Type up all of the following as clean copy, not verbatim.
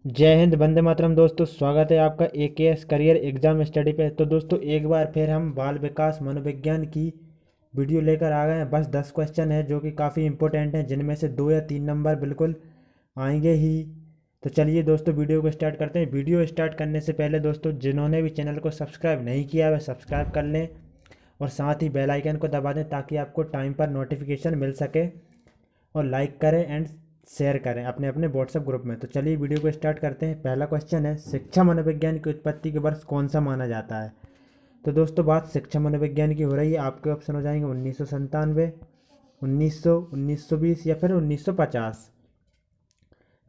जय हिंद, वंदे मातरम। दोस्तों, स्वागत है आपका एकेएस करियर एग्जाम स्टडी पे। तो दोस्तों, एक बार फिर हम बाल विकास मनोविज्ञान की वीडियो लेकर आ गए हैं। बस 10 क्वेश्चन है जो कि काफ़ी इंपॉर्टेंट हैं, जिनमें से 2 या 3 नंबर बिल्कुल आएंगे ही। तो चलिए दोस्तों, वीडियो को स्टार्ट करते हैं। वीडियो स्टार्ट करने से पहले दोस्तों, जिन्होंने भी चैनल को सब्सक्राइब नहीं किया है वह सब्सक्राइब कर लें और साथ ही बेल आइकन को दबा दें ताकि आपको टाइम पर नोटिफिकेशन मिल सके। और लाइक करें एंड शेयर करें अपने अपने व्हाट्सएप ग्रुप में। तो चलिए वीडियो को स्टार्ट करते हैं। पहला क्वेश्चन है, शिक्षा मनोविज्ञान की उत्पत्ति के वर्ष कौन सा माना जाता है। तो दोस्तों, बात शिक्षा मनोविज्ञान की हो रही है। आपके ऑप्शन हो जाएंगे 1997, 1900, 1920 या फिर 1950।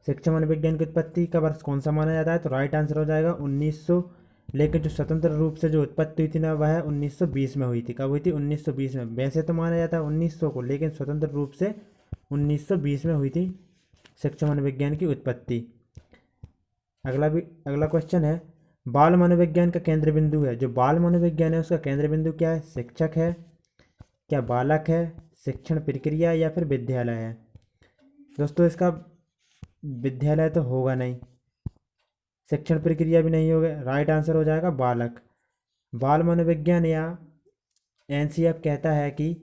शिक्षा मनोविज्ञान की उत्पत्ति का वर्ष कौन सा माना जाता है, तो राइट आंसर हो जाएगा 1900। लेकिन जो स्वतंत्र रूप से जो उत्पत्ति हुई थी ना, वह 1920 में हुई थी। कब हुई थी? 1920 में। वैसे तो माना जाता है 1900 को, लेकिन स्वतंत्र रूप से 1920 में हुई थी शिक्षा मनोविज्ञान की उत्पत्ति। अगला क्वेश्चन है, बाल मनोविज्ञान का केंद्र बिंदु है। जो बाल मनोविज्ञान है उसका केंद्र बिंदु क्या है? शिक्षक है, क्या बालक है, शिक्षण प्रक्रिया या फिर विद्यालय है। दोस्तों, इसका विद्यालय तो होगा नहीं, शिक्षण प्रक्रिया भी नहीं होगा। राइट आंसर हो जाएगा बालक। बाल मनोविज्ञान या एनसीएफ कहता है कि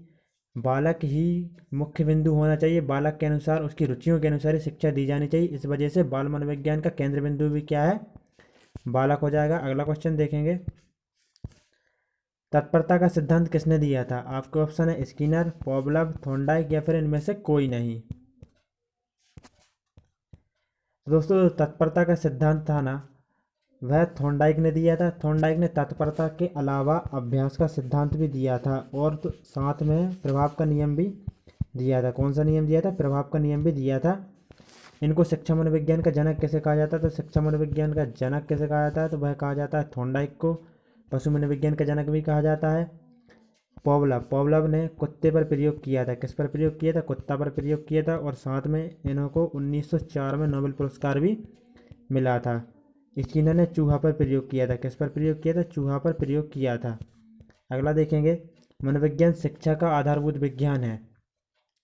बालक ही मुख्य बिंदु होना चाहिए। बालक के अनुसार, उसकी रुचियों के अनुसार ही शिक्षा दी जानी चाहिए। इस वजह से बाल मनोविज्ञान का केंद्र बिंदु भी क्या है? बालक हो जाएगा। अगला क्वेश्चन देखेंगे, तत्परता का सिद्धांत किसने दिया था। आपके ऑप्शन है स्किनर, पॉवलव, थॉर्नडाइक या फिर इनमें से कोई नहीं। तो दोस्तों, तत्परता का सिद्धांत था ना, वह थॉर्नडाइक ने दिया था। थॉर्नडाइक ने तत्परता के अलावा अभ्यास का सिद्धांत भी दिया था और तो साथ में प्रभाव का नियम भी दिया था। कौन सा नियम दिया था? प्रभाव का नियम भी दिया था। इनको शिक्षा मनोविज्ञान का जनक कैसे कहा जाता है? तो शिक्षा मनोविज्ञान का जनक कैसे कहा जाता है? तो वह कहा जाता है थॉर्नडाइक को। पशु मनोविज्ञान का जनक भी कहा जाता है पॉवलव ने कुत्ते पर प्रयोग किया था। किस पर प्रयोग किया था? कुत्ता पर प्रयोग किया था। और साथ में इन्हों को 1904 में नोबेल पुरस्कार भी मिला था। स्किनर ने चूहा पर प्रयोग किया था। किस पर प्रयोग किया था? चूहा पर प्रयोग किया था। अगला देखेंगे, मनोविज्ञान शिक्षा का आधारभूत विज्ञान है।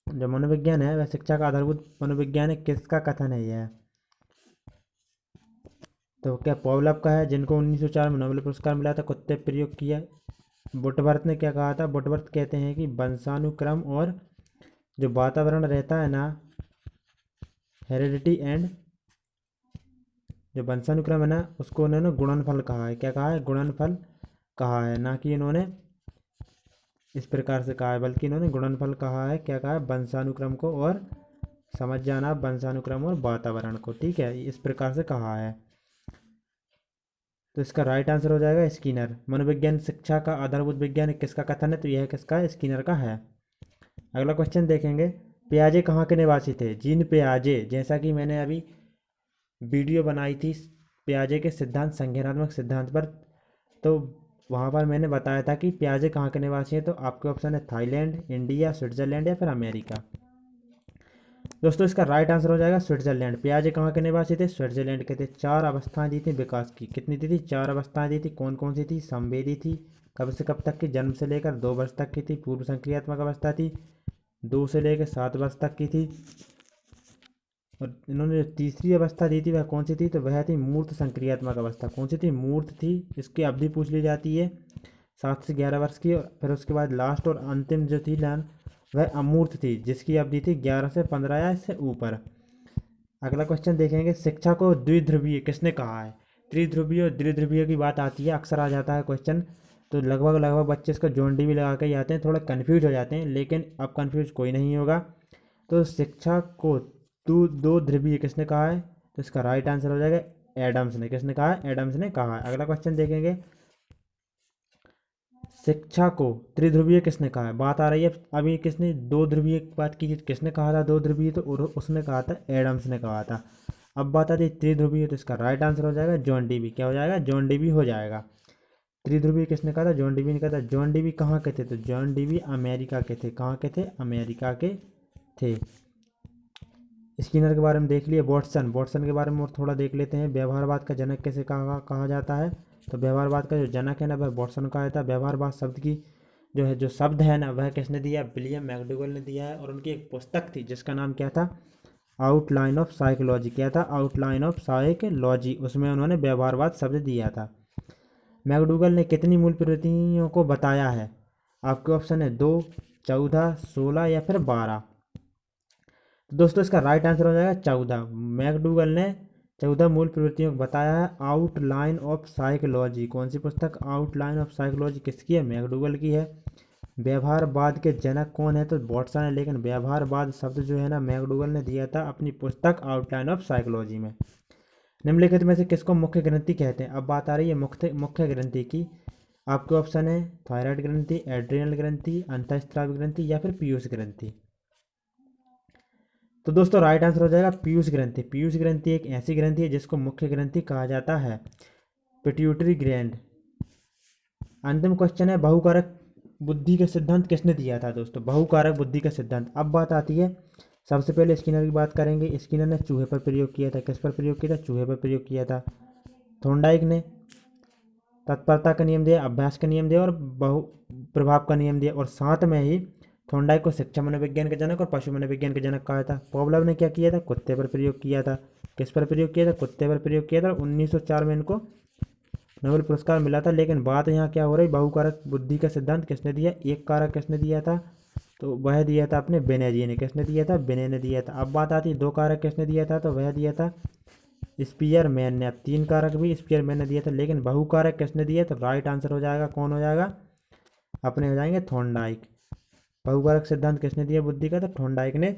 जो मनोविज्ञान है वह शिक्षा का आधारभूत मनोविज्ञान है, किसका कथन है यह? तो क्या पॉवलव का है, जिनको 1904 में नोबेल पुरस्कार मिला था, कुत्ते प्रयोग किया। बुटवर्थ ने क्या कहा था? बुटवर्थ कहते हैं कि वंशानुक्रम और जो वातावरण रहता है ना, हेरिडिटी एंड जो वंशानुक्रम है ना, उसको उन्होंने गुणनफल कहा है। क्या कहा है? गुणनफल कहा है। ना कि इन्होंने इस प्रकार से कहा है, बल्कि इन्होंने गुणनफल कहा है। क्या कहा है? वंशानुक्रम को। और समझ जाना वंशानुक्रम और वातावरण को, ठीक है, इस प्रकार से कहा है। तो इसका राइट आंसर हो जाएगा स्किनर। मनोविज्ञान शिक्षा का आधारभूत विज्ञान किसका कथन है? तो यह किसका है? स्किनर का है। अगला क्वेश्चन देखेंगे, पियाजे कहाँ के निवासी थे। जीन पियाजे, जैसा कि मैंने अभी वीडियो बनाई थी पियाजे के सिद्धांत, संज्ञानात्मक सिद्धांत पर, तो वहाँ पर मैंने बताया था कि पियाजे कहाँ के निवासी हैं। तो आपके ऑप्शन है थाईलैंड, इंडिया, स्विट्जरलैंड या फिर अमेरिका। दोस्तों, इसका राइट आंसर हो जाएगा स्विट्जरलैंड। पियाजे कहाँ के निवासी थे? स्विट्जरलैंड के थे। 4 अवस्थाएं दी थी विकास की। कितनी दी थी? 4 अवस्थाएं दी थी। कौन कौन सी थी? संवेदी थी, कब से कब तक की? जन्म से लेकर 2 वर्ष तक की थी। पूर्व संक्रियात्मक अवस्था थी, 2 से लेकर 7 वर्ष तक की थी। और इन्होंने जो तीसरी अवस्था दी थी वह कौन सी थी? तो वह थी मूर्त संक्रियात्मक अवस्था। कौन सी थी? मूर्त थी। इसकी अवधि पूछ ली जाती है 7 से 11 वर्ष की। और फिर उसके बाद लास्ट और अंतिम जो थी लान, वह अमूर्त थी, जिसकी अवधि थी 11 से 15 या इससे ऊपर। अगला क्वेश्चन देखेंगे, शिक्षा को द्विध्रुवीय किसने कहा है। त्रिध्रुवीय और द्विध्रुवीय की बात आती है, अक्सर आ जाता है क्वेश्चन। तो लगभग लगभग बच्चे इसका जोन डी भी लगा के जाते हैं, थोड़ा कन्फ्यूज हो जाते हैं, लेकिन अब कन्फ्यूज कोई नहीं होगा। तो शिक्षा को दो ध्रुवीय किसने कहा है? तो इसका राइट आंसर हो जाएगा एडम्स ने। किसने कहा है? एडम्स ने कहा है। अगला क्वेश्चन देखेंगे, शिक्षा को त्रिध्रुवीय किसने कहा है। बात आ रही है अभी, किसने दो ध्रुवीय की बात की थी, किसने कहा था दो ध्रुवीय? तो उसने कहा था, एडम्स ने कहा था। अब बात आती है त्रिध्रुवीय, तो इसका राइट आंसर हो जाएगा जॉन डीवी। क्या हो जाएगा? जॉन डीवी हो जाएगा। त्रिध्रुवीय किसने कहा था? जॉन डीवी ने कहा था। जॉन डीवी कहाँ के थे? तो जॉन डीवी अमेरिका के थे। कहाँ के थे? अमेरिका के थे। स्किनर के बारे में देख लिए। वॉटसन, वॉटसन के बारे में और थोड़ा देख लेते हैं। व्यवहारवाद का जनक कैसे कहा जाता है? तो व्यवहारवाद का जो जनक है ना, वह वॉटसन कहा जाता है। व्यवहारवाद शब्द की जो शब्द है ना, वह किसने दिया? विलियम मैकडूगल ने दिया है। और उनकी एक पुस्तक थी जिसका नाम क्या था? Outline of psychology. क्या था? आउटलाइन ऑफ साइकोलॉजी, उसमें उन्होंने व्यवहारवाद शब्द दिया था। मैकडूगल ने कितनी मूल प्रवृत्तियों को बताया है? आपके ऑप्शन है 2, 14, 16 या फिर 12। तो दोस्तों इसका राइट आंसर हो जाएगा 14। मैकडूगल ने 14 मूल प्रवृत्तियों को बताया है। आउटलाइन ऑफ साइकोलॉजी, कौन सी पुस्तक? आउटलाइन ऑफ साइकोलॉजी किसकी है? मैकडूगल की है। व्यवहारवाद के जनक कौन है? तो वॉटसन है, लेकिन व्यवहारवाद शब्द जो है ना मैकडूगल ने दिया था अपनी पुस्तक आउटलाइन ऑफ साइकोलॉजी में। निम्नलिखित में से किसको मुख्य ग्रंथि कहते हैं? अब बात आ रही है मुख्य ग्रंथि की। आपके ऑप्शन है थायराइड ग्रंथि, एड्रिनल ग्रंथि, अंतःस्रावी ग्रंथि या फिर पीयूष ग्रंथि। तो दोस्तों राइट आंसर हो जाएगा पीयूष ग्रंथि। पीयूष ग्रंथि एक ऐसी ग्रंथि है जिसको मुख्य ग्रंथि कहा जाता है। Pituitary gland. अंतिम क्वेश्चन है बहुकारक बुद्धि का सिद्धांत किसने दिया था? दोस्तों बहुकारक बुद्धि का सिद्धांत। अब बात आती है, सबसे पहले स्किनर की बात करेंगे। स्किनर ने चूहे पर प्रयोग किया था। किस पर प्रयोग किया था? चूहे पर प्रयोग किया था। थॉर्नडाइक ने तत्परता का नियम दिया, अभ्यास का नियम दिया और बहु प्रभाव का नियम दिया, और साथ में ही थॉर्नडाइक को शिक्षा मनोविज्ञान के जनक और पशु मनोविज्ञान के जनक कहा था। पॉवलव ने क्या किया था? कुत्ते पर प्रयोग किया था। किस पर प्रयोग किया था? कुत्ते पर प्रयोग किया था। 1904 में इनको नोबेल पुरस्कार मिला था। लेकिन बात यहाँ क्या हो रही, बहुकारक बुद्धि का सिद्धांत किसने दिया? एक कारक किसने दिया था? तो वह दिया था अपने बेने जी ने। किसने दिया था? बेने ने दिया था। अब बात आती है दो कारक किसने दिया था? तो वह दिया था स्पीयरमैन ने। अब तीन कारक भी स्पीयरमैन ने दिया था, लेकिन बहुकारक किसने दिया? तो राइट आंसर हो जाएगा, कौन हो जाएगा? अपने हो जाएंगे थॉर्नडाइक। बहुकारक सिद्धांत किसने दिया बुद्धि का? तो थॉर्नडाइक ने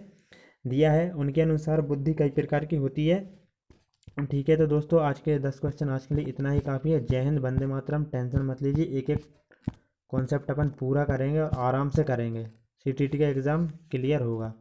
दिया है। उनके अनुसार बुद्धि कई प्रकार की होती है। ठीक है, तो दोस्तों आज के 10 क्वेश्चन आज के लिए इतना ही काफ़ी है। जय हिंद, वंदे मातरम। टेंशन मत लीजिए, एक एक कॉन्सेप्ट अपन पूरा करेंगे और आराम से करेंगे। सीटीटी का एग्ज़ाम क्लियर होगा।